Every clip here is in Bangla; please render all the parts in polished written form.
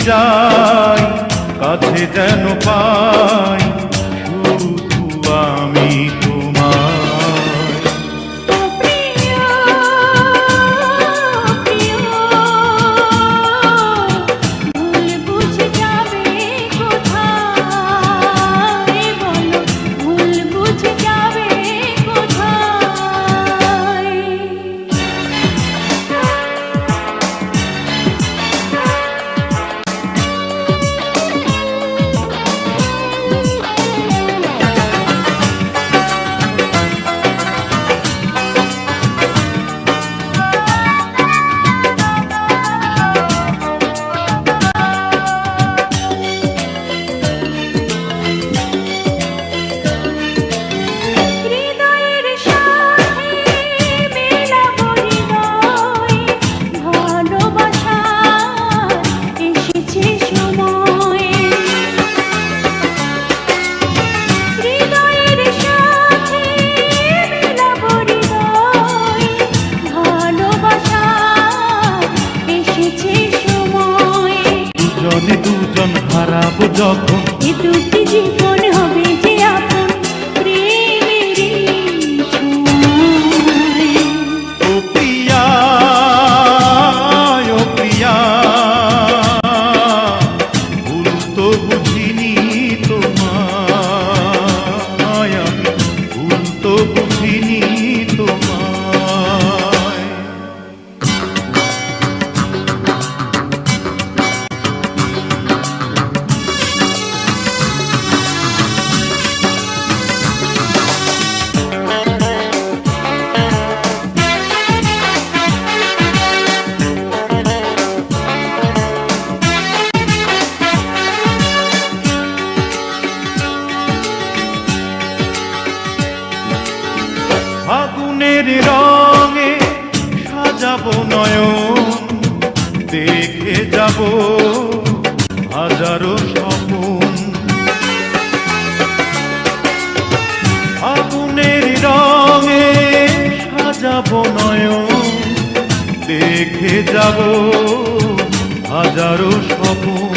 যাই কাছে যেন পাই শুধু আমি তোমার। দুজন হারাবো যখন এ দুটি জীবন হবে যে আপন প্রেমেরই ছোঁয়ায়। ও প্রিয়া ও প্রিয়া ভুল তো বুঝিনি তোমায় আমি ভুল তো বুঝিনি তোমায়। ফাগুনের রঙে সাজাবো নয়ন দেখে যাব হাজারো স্বপন। ফাগুনের রঙে সাজাবো নয়ন দেখে যাব হাজারো স্বপন।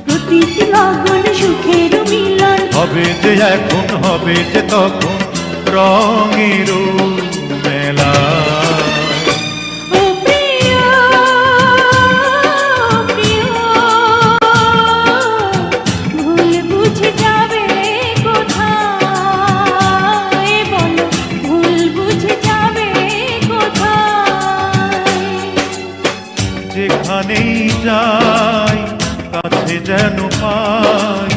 প্রতিটি লগন সুখের মিলন হবে যে এখন হবে যে তখন রঙের মেলা। ও প্রিয় প্রিয় ভুল বুঝে যাবে কোথায় বলো ভুল বুঝে যাবে কোথায়। যেখানেই যাই কাছে যেন পাই